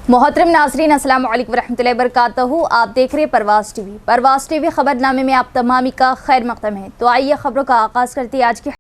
मोहतरम नाज़रीन, अस्सलाम वालेकुम रहमतुल्लाहि व बरकातहू। आप देख रहे हैं परवाज़ टीवी। परवाज़ टीवी खबरनामे में आप तमामी का खैर मक़दम है। तो आइए खबरों का आगाज़ करते हैं। आज की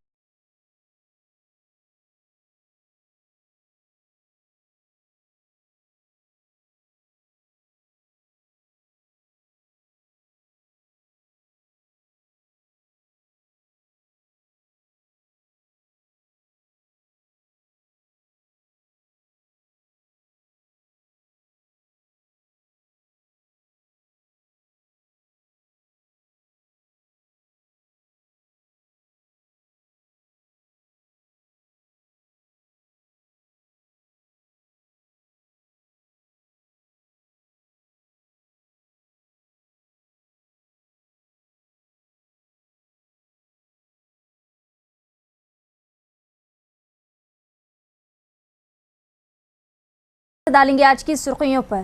डालेंगे आज की सुर्खियों पर।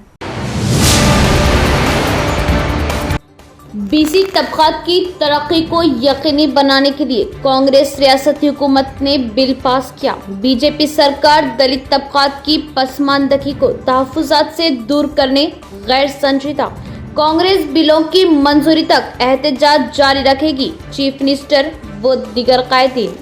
बीसी तबकात की तरक्की को यकीनी बनाने के लिए कांग्रेस रियासती हुकूमत ने बिल पास किया। बीजेपी सरकार दलित तबकात की पसमानदगी को तहफ़्फ़ुज़ात से दूर करने गैर संजीदा कांग्रेस बिलों की मंजूरी तक एहतजाज जारी रखेगी। चीफ मिनिस्टर व दीगर कायदीन।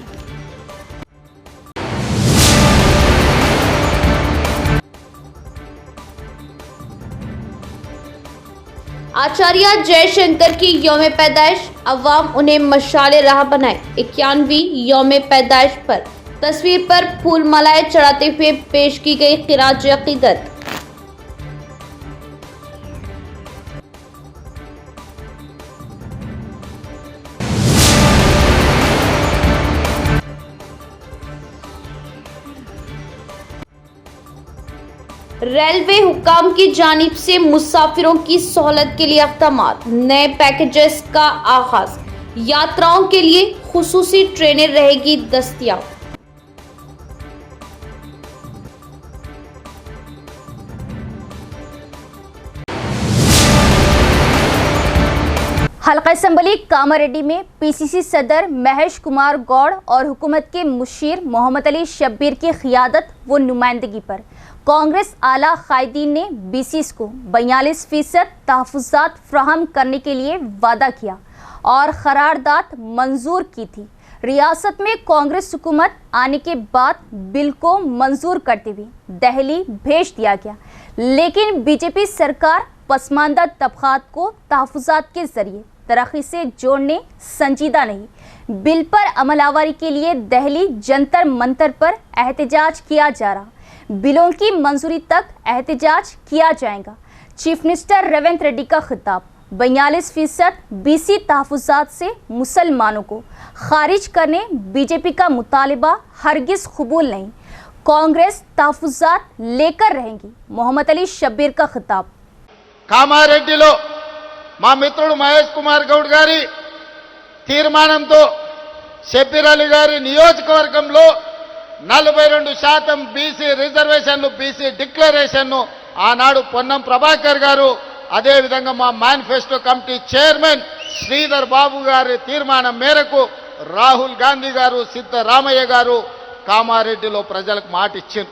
आचार्य जयशंकर की यौम पैदाइश, अवाम उन्हें मशाले राह बनाए। 91वीं यौम पैदाइश पर तस्वीर पर फूल मालाएं चढ़ाते हुए पेश की गई खिराज अकीदत। रेलवे हुकाम की जानिब से मुसाफिरों की सहूलत के लिए इक़दामात, नए पैकेजेस का आगाज, यात्राओं के लिए खुसूसी ट्रेनें रहेगी दस्तयाब। हल्का असम्बली कामारेड्डी में पीसीसी सदर महेश कुमार गौड़ और हुकूमत के मुशीर मोहम्मद अली शब्बीर की क़ियादत व नुमाइंदगी पर कांग्रेस आला कायदीन ने बीसीस को 42% तहफ़्फ़ुज़ात फ्राहम करने के लिए वादा किया और करारदाद मंजूर की थी। रियासत में कांग्रेस हुकूमत आने के बाद बिल को मंजूर करते हुए दिल्ली भेज दिया गया, लेकिन बीजेपी सरकार पसमानदा तबकात को तहफ़्फ़ुज़ात के जरिए तरक्की से जोड़ने संजीदा नहीं। बिल पर अमलावरी के लिए दिल्ली जंतर मंतर पर एहतजाज किया जा रहा। बिलों की मंजूरी तक एहतजाज किया जाएगा। चीफ मिनिस्टर रेवंत रेड्डी का खिताब। 42% बीसी तहफ़्फ़ुज़ात से मुसलमानों को खारिज करने बीजेपी का मुतालिबा हरगिज़ कबूल नहीं। कांग्रेस तहफ़्फ़ुज़ात लेकर रहेंगी। मोहम्मद अली शब्बीर का खिताब। కామారెడ్డిలో మా మిత్రుడు మహేష్ కుమార్ గౌడ్ గారి తీర్మానంతో షబ్బీర్ అలీ గారి నియోజకవర్గంలో 42% బీసీ రిజర్వేషన్లు, బీసీ డిక్లరేషన్ను ఆనాడు పొన్నం ప్రభాకర్ గారు, అదేవిధంగా మా manifesto committee chairman Sridhar Babu గారి తీర్మానం మేరకు రాహుల్ గాంధీ గారు, సిద్ధరామయ్య గారు కామారెడ్డిలో ప్రజలకు మాట ఇచ్చారు.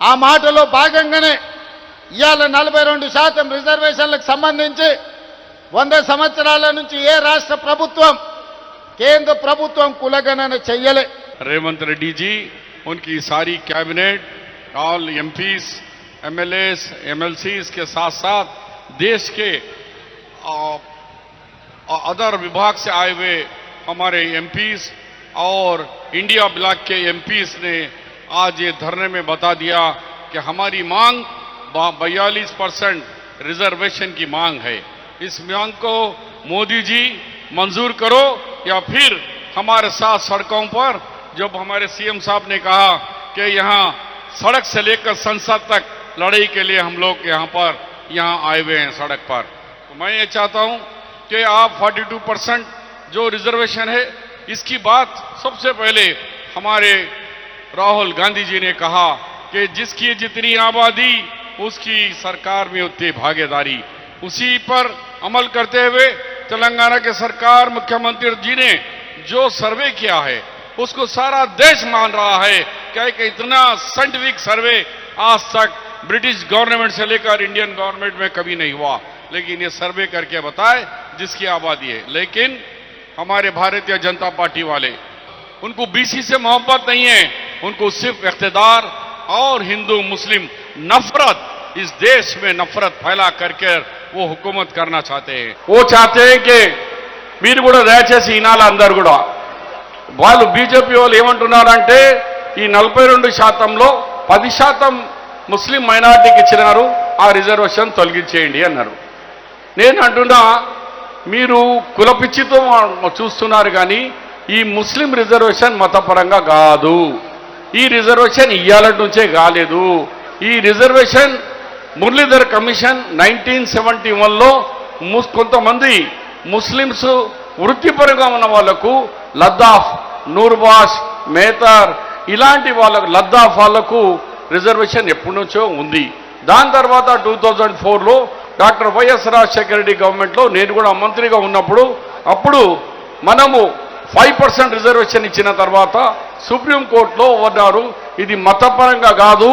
ఆ మాటలో భాగంగానే ఇవాళ 42% రిజర్వేషన్లకు సంబంధించి 100 సంవత్సరాల నుంచి ఏ రాష్ట్ర ప్రభుత్వం, కేంద్ర ప్రభుత్వం కులగణన చెయ్యలే. रेवंत रेड्डी जी, उनकी सारी cabinet, all MPs, MLAs, MLCs के साथ साथ देश के अदर विभाग से आए हुए हमारे एमपीज और इंडिया ब्लॉक के एमपीज ने आज ये धरने में बता दिया कि हमारी मांग 42% रिजर्वेशन की मांग है। इस मांग को मोदी जी मंजूर करो या फिर हमारे साथ सड़कों पर, जब हमारे सीएम साहब ने कहा कि यहाँ सड़क से लेकर संसद तक लड़ाई के लिए हम लोग यहाँ आए हुए हैं सड़क पर, तो मैं ये चाहता हूँ कि आप 42% जो रिजर्वेशन है इसकी बात सबसे पहले हमारे राहुल गांधी जी ने कहा कि जिसकी जितनी आबादी उसकी सरकार में उतनी भागीदारी, उसी पर अमल करते हुए तेलंगाना के सरकार मुख्यमंत्री जी ने जो सर्वे किया है उसको सारा देश मान रहा है। क्या कि इतना साइंटिफिक सर्वे आज तक ब्रिटिश गवर्नमेंट से लेकर इंडियन गवर्नमेंट में कभी नहीं हुआ। लेकिन ये सर्वे करके बताए जिसकी आबादी है। लेकिन हमारे भारतीय जनता पार्टी वाले, उनको बीसी से मोहब्बत नहीं है, उनको सिर्फ इख्तिदार और हिंदू मुस्लिम नफरत, इस देश में नफरत फैला करके वो हुकूमत करना चाहते हैं। वो चाहते हैं कि మీరు కూడా దయచేసి ఈనాల అందరు కూడా వాళ్ళు బీజేపీ వాళ్ళు ఏమంటున్నారంటే ఈ 42%లో 10% ముస్లిం మైనారిటీకి ఇచ్చినారు, ఆ రిజర్వేషన్ తొలగించేయండి అన్నారు. నేను అంటున్నా మీరు కులపిచ్చితో చూస్తున్నారు కానీ ఈ ముస్లిం రిజర్వేషన్ మతపరంగా కాదు. ఈ రిజర్వేషన్ ఇయ్యాల నుంచే కాలేదు. ఈ రిజర్వేషన్ మురళీధర్ కమిషన్ 1971లో కొంతమంది ముస్లిమ్స్ వృత్తిపరంగా ఉన్న వాళ్లకు లద్దాఫ్, నూర్బాష్, మేతర్ ఇలాంటి వాళ్ళకు లద్దాఫ్ వాళ్లకు రిజర్వేషన్ ఎప్పటి నుంచో ఉంది. దాని తర్వాత 2004లో డాక్టర్ వైఎస్ రాజశేఖర రెడ్డి గవర్నమెంట్లో నేను కూడా మంత్రిగా ఉన్నప్పుడు అప్పుడు మనము 5% రిజర్వేషన్ ఇచ్చిన తర్వాత సుప్రీంకోర్టులో ఉన్నారు ఇది మతపరంగా కాదు,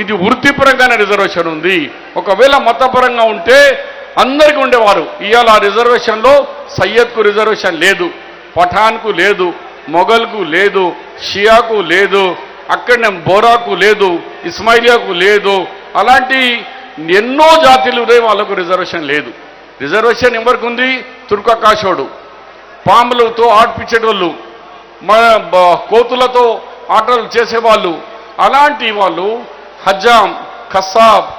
ఇది వృత్తిపరంగానే రిజర్వేషన్ ఉంది. ఒకవేళ మతపరంగా ఉంటే అందరికీ ఉండేవారు. ఇవాళ రిజర్వేషన్లో సయ్యద్కు రిజర్వేషన్ లేదు, పఠాన్కు లేదు, మొఘల్కు లేదు, షియాకు లేదు, అక్కడనే బోరాకు లేదు, ఇస్మాయిలియాకు లేదు, అలాంటి ఎన్నో జాతులు వాళ్ళకు రిజర్వేషన్ లేదు. రిజర్వేషన్ ఎవరికి ఉంది? తుర్కకాశోడు, పాములతో ఆడిపించేటోళ్ళు, మన కోతులతో ఆటలు చేసేవాళ్ళు, అలాంటి వాళ్ళు హజ్జాం, కస్సాబ్,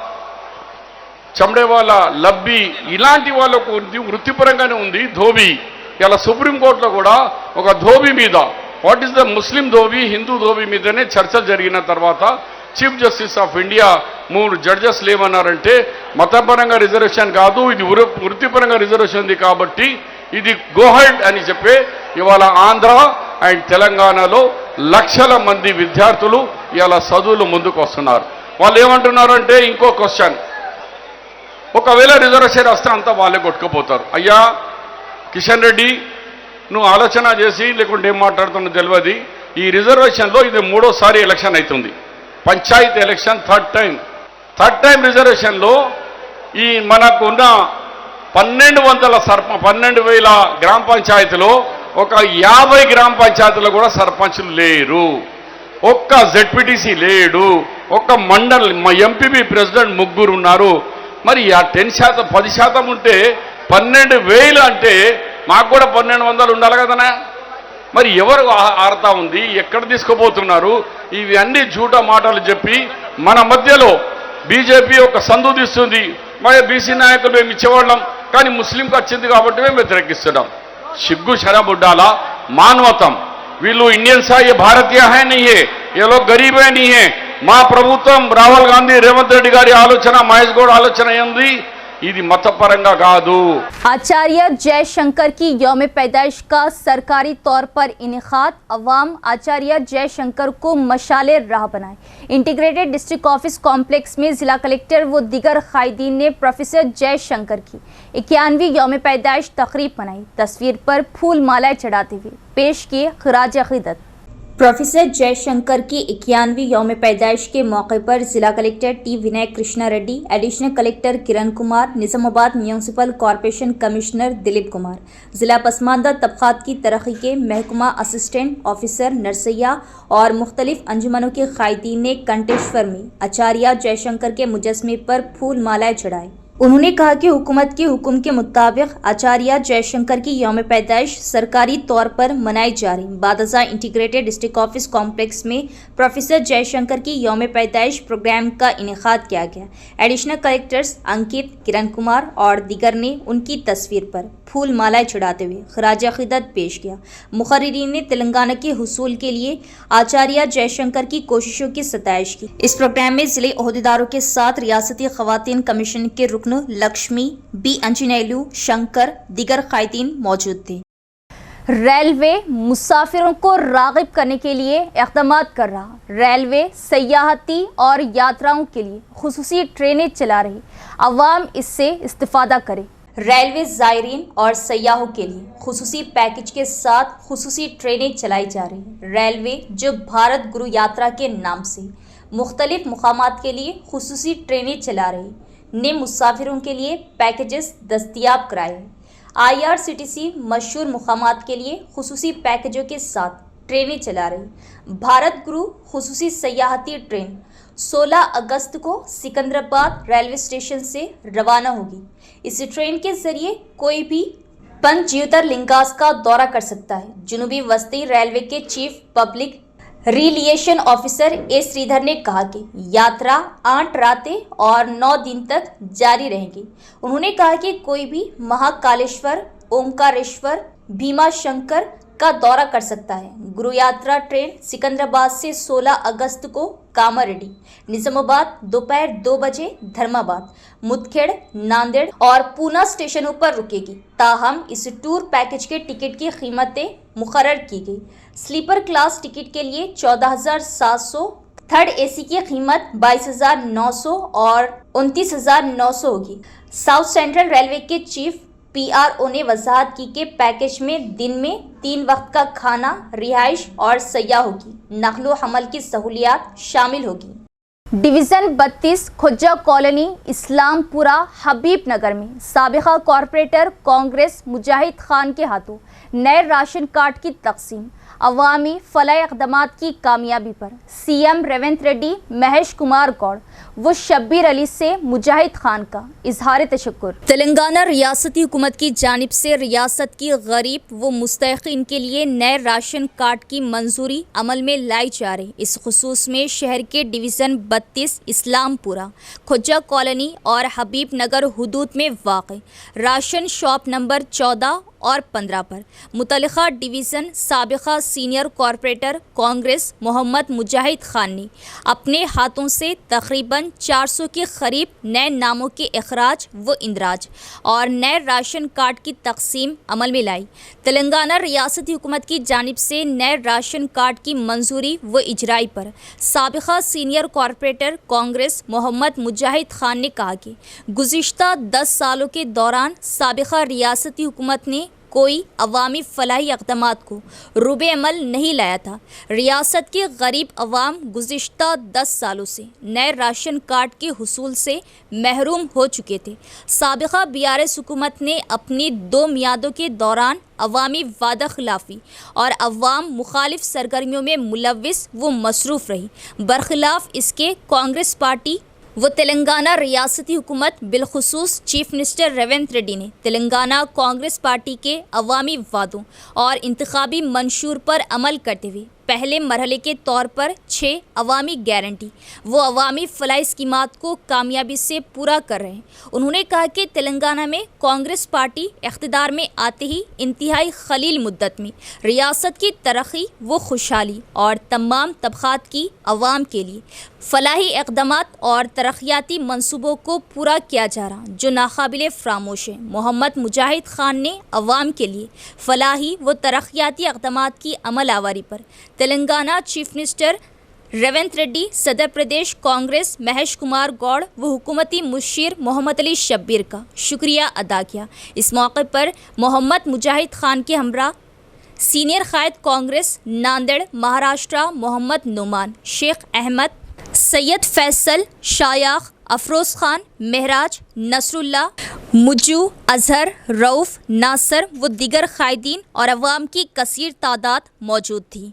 చమడేవాళ్ళ, లబ్బి ఇలాంటి వాళ్ళకు వృత్తిపరంగానే ఉంది. ధోబీ ఇలా సుప్రీంకోర్టులో కూడా ఒక ధోబీ మీద వాట్ ఈస్ ద ముస్లిం ధోబీ, హిందూ ధోబీ మీదనే చర్చలు జరిగిన తర్వాత చీఫ్ జస్టిస్ ఆఫ్ ఇండియా 3 జడ్జెస్లు ఏమన్నారంటే మతపరంగా రిజర్వేషన్ కాదు, ఇది వృత్తిపరంగా రిజర్వేషన్ ఉంది కాబట్టి ఇది గోహెడ్ అని చెప్పి ఇవాళ ఆంధ్ర అండ్ తెలంగాణలో లక్షల మంది విద్యార్థులు ఇవాళ చదువులు ముందుకు వస్తున్నారు. వాళ్ళు ఏమంటున్నారంటే ఇంకో క్వశ్చన్, ఒకవేళ రిజర్వేషన్ వస్తే అంతా వాళ్ళే కొట్టుకుపోతారు. అయ్యా కిషన్ రెడ్డి నువ్వు ఆలోచన చేసి లేకుంటే ఏం మాట్లాడుతున్నా తెలియదు. ఈ రిజర్వేషన్లో ఇది 3వ ఎలక్షన్ అవుతుంది, పంచాయతీ ఎలక్షన్ థర్డ్ టైం రిజర్వేషన్లో ఈ మనకున్న 12,000 గ్రామ పంచాయతీలో ఒక 50 గ్రామ పంచాయతీలో కూడా సర్పంచులు లేరు, ఒక్క జెడ్పీటీసీ లేడు, ఒక్క మండల్ ఎంపీపీ ప్రెసిడెంట్ 3 ఉన్నారు. మరి ఆ 10%, 10% ఉంటే 12,000 అంటే మాకు కూడా 1,200 ఉండాలి కదనా? మరి ఎవరు ఆడతా ఉంది, ఎక్కడ తీసుకుపోతున్నారు? ఇవి అన్ని జూట మాటలు చెప్పి మన మధ్యలో బీజేపీ ఒక సందు తీస్తుంది. మరి బీసీ నాయకులు మేము ఇచ్చేవాళ్ళం కానీ ముస్లింకి వచ్చింది కాబట్టి మేము వ్యతిరేకిస్తున్నాం. సిగ్గు శరబుడ్డాలా, మానవతం. వీళ్ళు ఇండియన్స్ है, ये भारतीय है नहीं है, ये लोग गरीब है नहीं है. మా ప్రభుత్వం రాహుల్ గాంధీ, రేవంత్ రెడ్డి గారి ఆలోచన, మహేష్ గౌడ్ ఆలోచన ఏంది? ఇది మతపరంగా కాదు. आचार्य जयशंकर की यौम पैदाइश का सरकारी तौर पर इनेकाद, अवाम आचार्य जयशंकर को मशाले राह बनाए। इंटीग्रेटेड डिस्ट्रिक्ट ऑफिस कॉम्प्लेक्स में जिला कलेक्टर व दीगर कायदीन ने प्रोफेसर जयशंकर की 91वीं यौम पैदाइश तकरीब मनाई। तस्वीर पर फूल मालाएं चढ़ाते हुए पेश किए खराज अकीदत। प्रोफेसर जयशंकर की 91वीं यौम पैदाइश के मौके पर जिला collector T Vinay Krishna Reddy, additional collector Kiran Kumar, Nizamabad municipal corporation commissioner Dilip Kumar, जिला पसमानदा तबकात की तरक्की के महकमा असिस्टेंट ऑफिसर नरसैया और मुख्तलिफ अंजुमनों के कायदीन ने कंटेश्वर में आचार्य जयशंकर के मुजस्मे पर फूल मालाएं चढ़ाई। उन्होंने कहा कि हुकूमत के हुक्म के मुताबिक आचार्य जयशंकर की यौम पैदाइश सरकारी तौर पर मनाई जा रही। बादशाह इंटीग्रेटेड डिस्ट्रिक्ट ऑफिस कॉम्प्लेक्स में प्रोफेसर जयशंकर की यौम पैदाइश प्रोग्राम का इनेकाद किया गया। एडिशनल कलेक्टर्स अंकित, किरण कुमार और दीगर ने उनकी तस्वीर पर फूल मालाएं चढ़ाते हुए खराज अकीदत पेश किया। मुखर्रीरीन ने तेलंगाना के हुसूल के लिए आचार्य जयशंकर की कोशिशों की सताइश की। इस प्रोग्राम में जिले ओहदेदारों के साथ रियासती खवातीन कमीशन के रुकन लक्ष्मी, बी अंजनेलू, शंकर, दीगर कायदीन मौजूद थे। रेलवे मुसाफिरों को राग़िब करने के लिए इक़दामात कर रहा। रेलवे सयाहती और यात्राओं के लिए खुसूसी ट्रेनें चला रही, अवाम इससे इस्तिफ़ादा करे। रेलवे ज़ायरीन और सयाहों के लिए खुसूसी पैकेज के साथ खुसूसी ट्रेनें चलाई जा रही हैं। रेलवे जो भारत गुरु यात्रा के नाम से मुख्तलिफ मुकामात के लिए खुसूसी ट्रेनें चला रही, ने मुसाफिरों के लिए पैकेजेस दस्तयाब कराए हैं। IRCTC मशहूर मुकामात के लिए खुसूसी पैकेजों के साथ ट्रेनें चला रही। भारत गुरु खुसूसी सयाहती ट्रेन 16 अगस्त को सिकंदराबाद रेलवे स्टेशन से रवाना होगी। इस ट्रेन के जरिए कोई भी पंच ज्योतिर्लिंगास का दौरा कर सकता है। जनूबी वस्ती रेलवे के चीफ पब्लिक रिलिएशन ऑफिसर ए श्रीधर ने कहा कि यात्रा 8 रातें और 9 दिन तक जारी रहेगी। उन्होंने कहा कि कोई भी महाकालेश्वर, ओमकारेश्वर, भीमा शंकर का दौरा कर सकता है। गुरु यात्रा ट्रेन सिकंदराबाद से 16 अगस्त को कामारेड्डी, निजामाबाद दोपहर 2 बजे धर्माबाद, मुदखेड़, नांदेड़ और पूना स्टेशनों पर रुकेगी। ताहम इस टूर पैकेज के टिकट की कीमतें मुकर्रर की गई। स्लीपर क्लास टिकट के लिए 14,700, थर्ड AC की कीमत 22,900 और 29,900 होगी। साउथ सेंट्रल रेलवे के चीफ PRO ने वजाहत की कि पैकेज में दिन में 3 वक्त का खाना, रिहाइश और सयाह होगी। नकलो हमल की सहूलियात शामिल होगी। डिवीज़न 32 खुज्जा कॉलोनी इस्लामपुरा हबीब नगर में साबिका कॉरपोरेटर कांग्रेस मुजाहिद खान के हाथों नए राशन कार्ड की तकसीम। अवामी फलाह इक़दामात की कामयाबी पर CM रेवंत रेड्डी, महेश कुमार गौड़ व शब्बीर अली से मुजाहिद खान का इजहार तशक्कुर। तेलंगाना रियासती हुकूमत की जानिब से रियासत की गरीब व मुस्तहिक़ीन के लिए नए राशन कार्ड की मंजूरी अमल में लाई जा रही। इस खुसूस में शहर के डिवीज़न 32 इस्लामपुरा, खुज्जा कॉलोनी और हबीब नगर हुदूद में वाक़ राशन शॉप नंबर 14 और 15 पर मुतल्लिक़ा डिवीज़न साबिक़ा सीनियर कॉरपोरेटर कांग्रेस मोहम्मद मुजाहिद खान ने अपने हाथों से तकरीबन 400 के करीब नए नामों के इखराज व इंदराज और नए राशन कार्ड की तकसीम अमल में लाई। तेलंगाना रियासती हुकूमत की जानिब से नए राशन कार्ड की मंजूरी व इजराई पर साबिक़ा सीनियर कॉरपोरेटर कांग्रेस मोहम्मद मुजाहिद खान ने कहा कि गुज़िश्ता 10 सालों के दौरान साबिक़ा रियासती हुकूमत ने कोई अवामी फलाही इक़दामात को रुबे अमल नहीं लाया था। रियासत के गरीब अवाम गुज़िश्ता 10 सालों से नए राशन कार्ड के हुसूल से महरूम हो चुके थे। साबिक़ा BRS हुकूमत ने अपनी 2 मियादों के दौरान अवामी वादा खिलाफ़ी और अवाम मुखालिफ सरगर्मियों में मुलव्विस व मसरूफ़ रही। बरखिलाफ़ इसके कांग्रेस पार्टी वो तेलंगाना रियासती हुकूमत बिलखुसूस चीफ मिनिस्टर रेवंत रेड्डी ने तेलंगाना कांग्रेस पार्टी के अवामी वादों और इंतखाबी मंशूर पर अमल करते हुए पहले मरहले के तौर पर 6 अवामी गारंटी वो अवामी फलाही स्कीमात को कामयाबी से पूरा कर रहे हैं। उन्होंने कहा कि तेलंगाना में कांग्रेस पार्टी इख्तिदार में आते ही इंतहाई खलील मुद्दत में रियासत की तरक्की व खुशहाली और तमाम तबक़ात की अवाम के लिए फलाही इक़दामात और तरक्याती मंसूबों को पूरा किया जा रहा जो नाकाबिले फरामोश है। मोहम्मद मुजाहिद खान ने अवाम के लिए फलाही व तरक्याती इक़दामात की अमल आवारी पर तेलंगाना चीफ मिनिस्टर रेवंत रेड्डी, सदर प्रदेश कांग्रेस महेश कुमार गौड़ व हुकूमती मुशीर मोहम्मद अली शब्बीर का शुक्रिया अदा किया। इस मौके पर मोहम्मद मुजाहिद खान के हमरा सीनियर कायद कांग्रेस नांदेड़ महाराष्ट्र मोहम्मद नुमान, शेख अहमद, सैयद फैसल, शायाख, अफरोज़ खान, महराज, नसरुल्ला, मुजू, अजहर, रऊफ़, नासर व दिगर कायदीन और अवाम की कसीर तादाद मौजूद थी।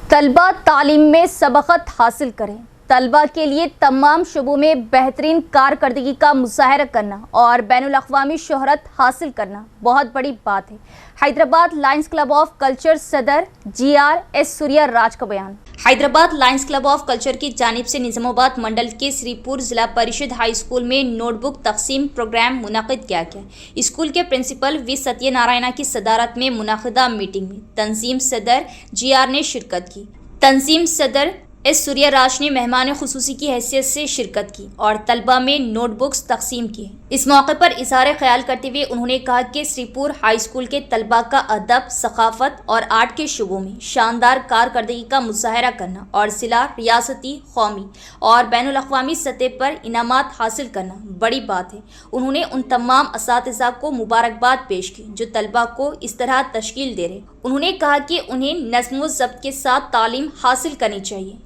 तलबा तालीम में सबक़त हासिल करें। तलबा के लिए तमाम शुबों में बेहतरीन कारकर्दगी का मुज़ाहरा करना और बैनुल-अक़वामी शोहरत हासिल करना बहुत बड़ी बात है। Hyderabad Lions club of culture सदर GRS सूर्या राज का बयान। Hyderabad Lions club of culture की जानिब से निज़ामाबाद मंडल के श्रीपुर ज़िला परिषद हाई स्कूल में नोटबुक तकसीम प्रोग्राम मुनाकिद किया गया। स्कूल के प्रिंसिपल V सत्यनारायणा की सदारत में मुनाकिदा मीटिंग में तंजीम सदर GR ने शिरकत की। तंजीम सदर S सूर्या राज ने मेहमान खुसूसी की हैसियत से शिरकत की और तलबा में नोटबुक्स तकसीम किए। इस मौके पर इज़हार ख्याल करते हुए उन्होंने कहा कि श्रीपुर हाई स्कूल के तलबा का अदब, सकाफत और आर्ट के शुबों में शानदार कारकर्दगी का मुज़ाहरा करना और ज़िला, रियासती, कौमी और बैनुल-अक़वामी सतह पर इनामात हासिल करना बड़ी बात है। उन्होंने उन तमाम असातिज़ा को मुबारकबाद पेश की जो तलबा को इस तरह तश्कील दे रहे। उन्होंने कहा कि उन्हें नज़्म व ज़ब्त के साथ तालीम हासिल करनी चाहिए।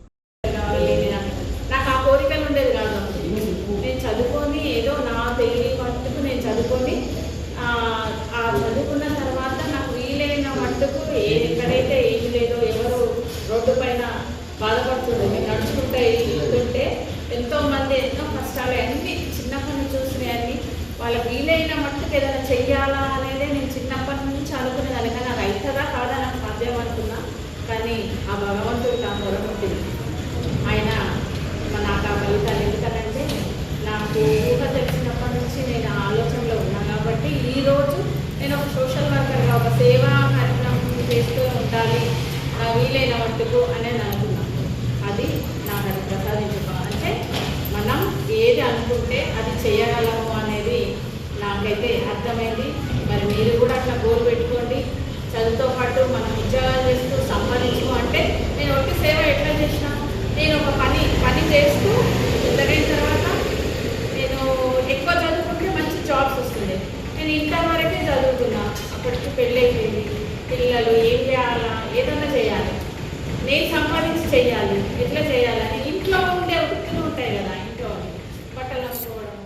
ఏదో నా తెలివి మట్టుకు నేను చదువుకొని ఆ చదువుకున్న తర్వాత నాకు వీలైన మట్టుకు ఎక్కడైతే ఏమి లేదో ఎవరు రోడ్డు పైన బాధపడుతుండే నేను నడుచుకుంటే వెళ్తుంటే ఎంతోమంది ఎన్నో కష్టాలు అన్నీ చిన్నప్పటి నుంచి చూసినాయన్నీ వాళ్ళకి వీలైన మట్టుకు ఏదైనా చెయ్యాలా అనేది నేను చిన్నప్పటి నుంచి అనుకునేదాన్ని. కానీ నాకు అవుతుందా కాదా నాకు సాధ్యం అనుకున్నా. కానీ ఆ భగవంతుడు నా పొరముట్టింది. ఆయన నాకు ఆ ఫలితాలు ఎందుకనంటే నాకు ఊహ తెలిసినప్పటి నుంచి నేను ఆ ఆలోచనలో ఉన్నాను కాబట్టి ఈరోజు నేను ఒక సోషల్ వర్కర్గా ఒక సేవా కార్యక్రమం చేస్తూ ఉండాలి నా వీలైన మట్టుకు అనేది అనుకున్నాను. అది నాకు అది ప్రసాదించుకోవాలంటే మనం ఏది అనుకుంటే అది చేయగలము అనేది నాకైతే అర్థమైంది. మరి మీరు కూడా అట్లా గోల్ పెట్టుకోండి. చదువుతో పాటు మనం ఉద్యోగాలు చేస్తూ సంపాదించు అంటే నేను ఒక సేవ ఎట్లా చేసినా నేను ఒక పని చేస్తూ పెద్దగైన తర్వాత నేను ఎక్కువ చదువుకుంటే మంచి జాబ్స్ వస్తుంది. నేను ఇంటర్ వరకే చదువుతున్నా. అప్పటికి పెళ్ళి అయిపోయింది. పిల్లలు ఏం చేయాలా ఏదన్నా చేయాలి నేను సంపాదించి చేయాలి ఎట్లా చేయాలని ఇంట్లో ఉండే వృత్తులు ఉంటాయి కదా ఇంట్లో బట్టలు అమ్ముకోవడం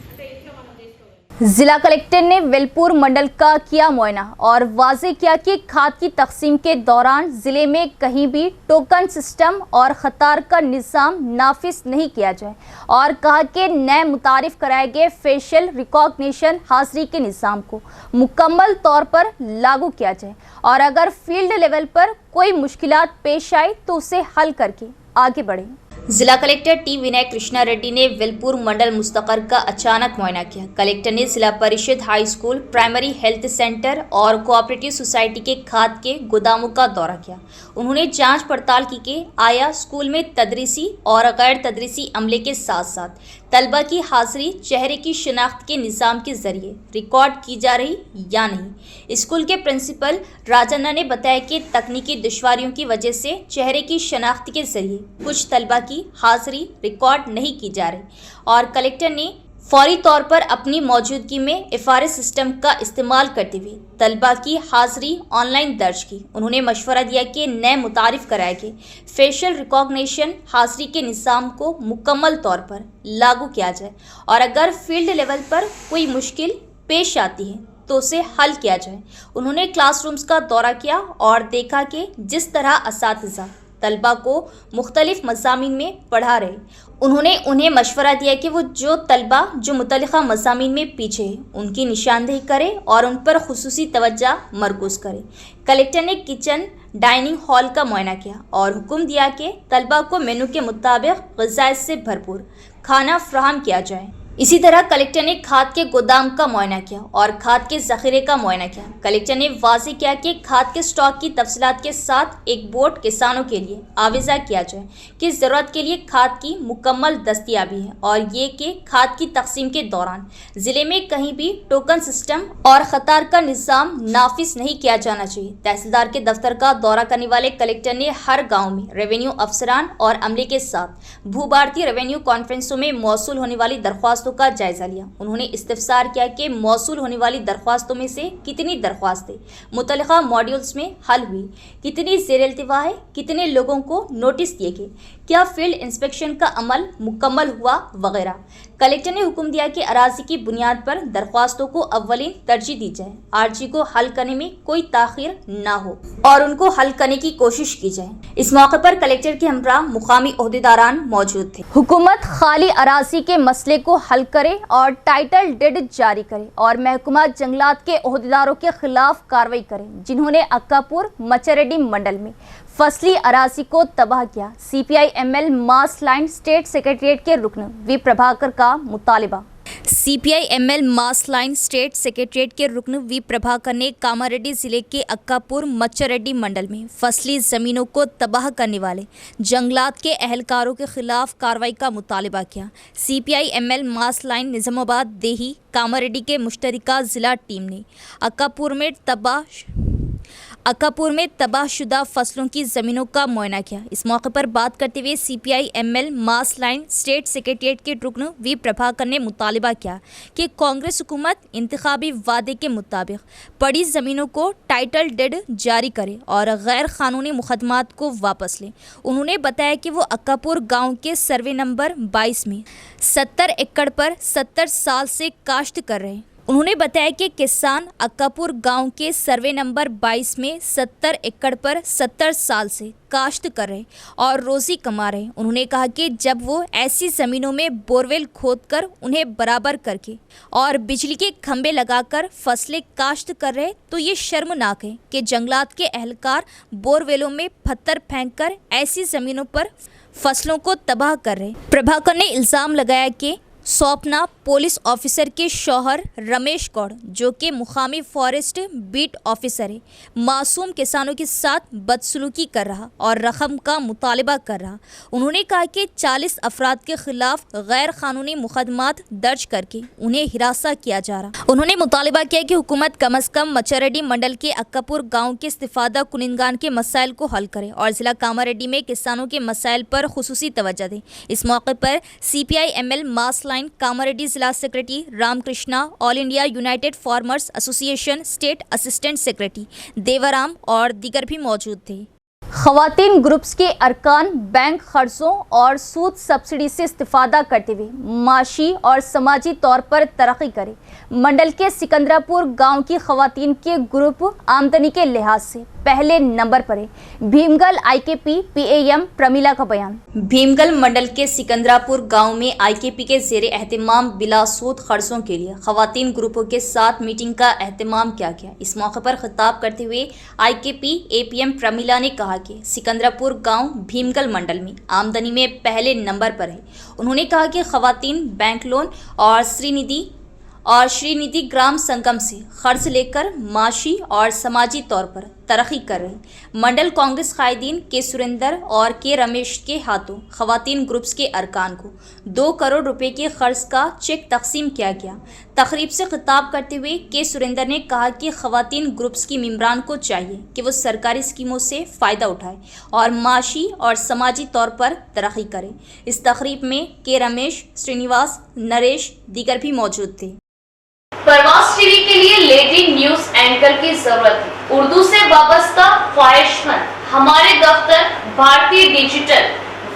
అంటే ఇంట్లో మనం చేసుకోవాలి. जिला कलेक्टर ने वेलपुर मंडल का किया मुआयना और वाजे किया कि खाद की तकसीम के दौरान जिले में कहीं भी टोकन सिस्टम और खतार का निज़ाम नाफिज नहीं किया जाए और कहा कि नए मुतारिफ कराए गए फेशियल रिकॉग्निशन हाजिरी के निज़ाम को मुकम्मल तौर पर लागू किया जाए और अगर फील्ड लेवल पर कोई मुश्किलात पेश आए तो उसे हल करके आगे बढ़े। जिला कलेक्टर टी विनय कृष्णा रेड्डी ने वेलपुर मंडल मुस्तकर का अचानक मुआयना किया। कलेक्टर ने जिला परिषद high school, primary health centre और कोऑपरेटिव सोसाइटी के खाद के गोदामों का दौरा किया। उन्होंने जांच पड़ताल की कि आया स्कूल में तदरीसी और गैर तदरीसी अमले के साथ साथ तलबा की हाजिरी चेहरे की शिनाख्त के निज़ाम के जरिए रिकॉर्ड की जा रही या नहीं। स्कूल के प्रिंसिपल राजन्ना ने बताया कि तकनीकी दुश्वारियों की वजह से चेहरे की शनाख्त के जरिए कुछ तलबा की हाजिरी रिकॉर्ड नहीं की जा रही और कलेक्टर ने फौरी तौर पर अपनी मौजूदगी में एफआरएस सिस्टम का इस्तेमाल करते हुए तलबा की हाजिरी ऑनलाइन दर्ज की। उन्होंने मशवरा दिया कि नए मुतारिफ कराए गए फेशियल रिकॉग्निशन हाजिरी के निज़ाम को मुकम्मल तौर पर लागू किया जाए और अगर फील्ड लेवल पर कोई मुश्किल पेश आती है तो उसे हल किया जाए। उन्होंने क्लासरूम्स का दौरा किया और देखा कि जिस तरह असातिज़ा तलबा को मुख्तलिफ मज़ामीन में पढ़ा रहे, उन्होंने उन्हें मशवरा दिया कि वो जो तलबा जो मुतल्लिक़ा मज़ामीन में पीछे है उनकी निशानदेही करे और उन पर खुसूसी तवज्जो मरकूज़ करे। कलेक्टर ने किचन डाइनिंग हॉल का मुआयना किया और हुक्म दिया कि तलबा को मेनू के मुताबिक ग़िज़ाए से भरपूर खाना फराहम किया जाए। इसी तरह कलेक्टर ने खाद के गोदाम का मुआयना किया और खाद के ज़ख़ीरे का मुआयना किया। कलेक्टर ने वाज़ेह किया कि खाद के स्टॉक की तफसीलात के साथ एक बोर्ड किसानों के लिए आवेज़ा किया जाए कि ज़रूरत के लिए खाद की मुकम्मल दस्तियाबी है और ये कि खाद की तकसीम के दौरान ज़िले में कहीं भी टोकन सिस्टम और खतार का निज़ाम नाफिज नहीं किया जाना चाहिए। तहसीलदार के दफ्तर का दौरा करने वाले कलेक्टर ने हर गाँव में रेवेन्यू अफसरान और अमले के साथ भू भारतीय रेवेन्यू कॉन्फ्रेंसों में मौसूल होने वाली दरख्वास्तों का जायजा लिया। उन्होंने इस्तिफसार किया कि मौसूल होने वाली दरख्वास्तों में से कितनी दरख्वास्तें मुतल्लिक़ा मॉड्यूल्स में हल हुई, कितनी ज़ेर-ए-इल्तिवा है, कितने लोगों को नोटिस दिए गए, क्या फील्ड इंस्पेक्शन का अमल मुकम्मल हुआ वगैरह। कलेक्टर ने हुक्म दिया कि अराजी की बुनियाद पर दरख्वास्तों को अव्वलीन तरजीह दी जाए, आरजी को हल करने में कोई ताख़ीर ना हो और उनको हल करने की कोशिश की जाए। इस मौके पर कलेक्टर के हमरा मुकामी ओहदेदारान मौजूद थे। हुकूमत खाली अराजी के मसले को हल करे और टाइटल डीड जारी करे और महकमा जंगलात के ओहदेदारों के खिलाफ कार्रवाई करे जिन्होंने अक्कापुर मचरेडी मंडल में फसली अराजी को तबाह किया। CPI-ML mass line state secretariat के रुकन वी प्रभाकर का मुतालिबा। CPI-ML mass line state secretariat के रुकन वी प्रभाकर ने कामारेड्डी ज़िले के अक्कापुर मच्चरेड्डी मंडल में फसली ज़मीनों को तबाह करने वाले जंगलात के अहलकारों के खिलाफ कार्रवाई का मुतालिबा किया। CPI-ML मास लाइन निज़ामाबाद देही कामारेड्डी के मुश्तरका ज़िला टीम ने अक्कापुर में अक्कापुर में तबाहशुदा फसलों की ज़मीनों का मुआयना किया। इस मौके पर बात करते हुए CPI ML mass line state secretariat के रुकन वी प्रभाकर ने मुतालिबा किया कि कांग्रेस हुकूमत इंतखाबी वादे के मुताबिक पड़ी ज़मीनों को टाइटल डेड जारी करे और गैर कानूनी मुकदमात को वापस ले। उन्होंने बताया कि वो अक्कापुर गाँव के सर्वे नंबर 22 में 70 एकड़ पर 70 साल से काश्त कर रहे हैं। उन्होंने बताया कि किसान अक्कापुर गांव के सर्वे नंबर 22 में 70 एकड़ पर 70 साल से काश्त कर रहे और रोज़ी कमा रहे। उन्होंने कहा कि जब वो ऐसी ज़मीनों में बोरवेल खोदकर उन्हें बराबर करके और बिजली के खंभे लगाकर फसलें काश्त कर रहे तो ये शर्मनाक है कि जंगलात के एहलकार बोरवेलों में पत्थर फेंककर ऐसी ज़मीनों पर फसलों को तबाह कर रहे। प्रभाकर ने इल्ज़ाम लगाया कि सौपना पुलिस ऑफिसर के शौहर रमेश गौड़, जो कि मुकामी फॉरेस्ट बीट ऑफिसर है, मासूम किसानों के साथ बदसलूकी कर रहा और रकम का मुतालबा कर रहा। उन्होंने कहा कि 40 अफराद के खिलाफ गैर कानूनी मुकदमात दर्ज करके उन्हें हिरासत किया जा रहा। उन्होंने मुतालबा किया कि हुकूमत कम अज़ कम मचरेड्डी मंडल के अक्कापुर गाँव के इस्तिफादा कुनिंदगान के मसाइल को हल करे और ज़िला कामारेड्डी में किसानों के मसाइल पर खुसूसी तवज्जो दे। इस मौके पर CPI ML mass line Kamareddy जिला secretary Ramakrishna, all India united farmers association state assistant secretary Devaram और दीगर भी मौजूद थे। ख़वातीन ग्रुप्स के अरकान बैंक खर्चों और सूद सब्सिडी से इस्तिफादा करते हुए माशी और समाजी तौर पर तरक्की करें। मंडल के सिकंदरापुर गांव की ख़वातीन के ग्रुप आमदनी के लिहाज से पहले नंबर पर है। भीमगल IKP PAM प्रमीला का बयान। भीमगल मंडल के सिकंदरापुर गांव में IKP के ज़ेरे एहतमाम बिला सूद खर्चों के लिए ख़वातीन ग्रुपों के साथ मीटिंग का एहतमाम किया गया। इस मौके पर खिताब करते हुए IKP APM प्रमीला ने कहा कि सिकंदरापुर गांव भीमगल मंडल में आमदनी में पहले नंबर पर है। उन्होंने कहा कि ख़वातीन बैंक लोन और श्रीनिधि ग्राम संगम से खर्च लेकर माशी और समाजी तौर पर तरक्की कर रहे। मंडल कांग्रेस कायदीन के सुरेंद्र और के रमेश के हाथों ख़वातीन ग्रुप्स के अरकान को 2 करोड़ रुपए के खर्च का चेक तकसीम किया गया। तकरीब से खिताब करते हुए के सुरेंद्र ने कहा कि ख़वातीन ग्रुप्स की मेंबरान को चाहिए कि वो सरकारी स्कीमों से फ़ायदा उठाए और माशी और समाजी तौर पर तरक्की करें। इस तकरीब में के रमेश, श्रीनिवास, नरेश दीगर भी मौजूद थे। प्रवास टीवी के लिए लेडी न्यूज एंकर की जरूरत है। उर्दू से वाबस्ता ख्वाहिशमंद हमारे दफ्तर भारतीय डिजिटल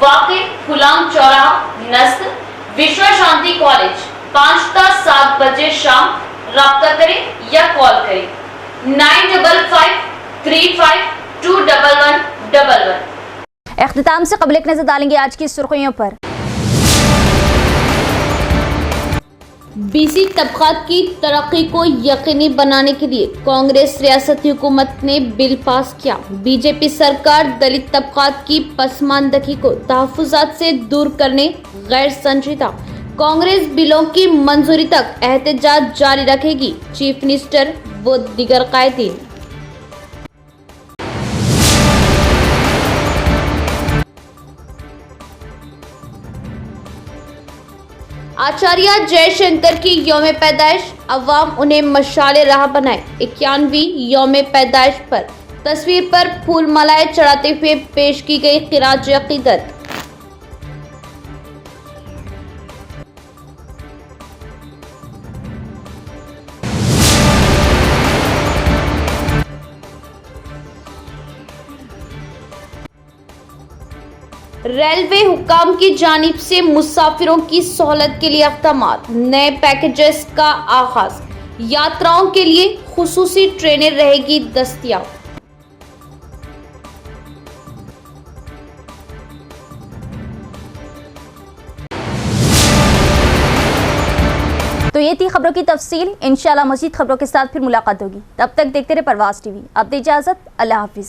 वाक़ई गुलाम चौराहा नज़द विश्व शांति कॉलेज 5 ता 7 बजे शाम। राब्ता करें या कॉल करें 955 35 21111। इख्तिताम से क़ब्ल एक नज़र डालेंगे आज की सुर्खियों पर। BC तबक़ात की तरक्की को यकीनी बनाने के लिए कांग्रेस रियासती हुकूमत ने बिल पास किया। बीजेपी सरकार दलित तबक़ात की पसमानदगी को तहफ़्फ़ुज़ात से दूर करने गैर संजीदा कांग्रेस बिलों की मंजूरी तक एहतजाज जारी रखेगी। चीफ मिनिस्टर व दीगर कायदीन। आचार्य जयशंकर की यौम पैदाइश, अवाम उन्हें मशाले राह बनाए। 91वीं यौम पैदाइश पर तस्वीर पर फूल मालाएं चढ़ाते हुए पेश की गई खिराज अकीदत। रेलवे हुकाम की जानिब से मुसाफिरों की सहूलत के लिए अक़दामात, नए पैकेजेस का आगाज। यात्राओं के लिए खुसूसी ट्रेनें रहेगी दस्तयाब। तो ये थी खबरों की तफसील। इंशाल्लाह मज़ीद खबरों के साथ फिर मुलाकात होगी। तब तक देखते रहे प्रवास टीवी। अब दे इजाज़त। अल्लाह हाफिज़।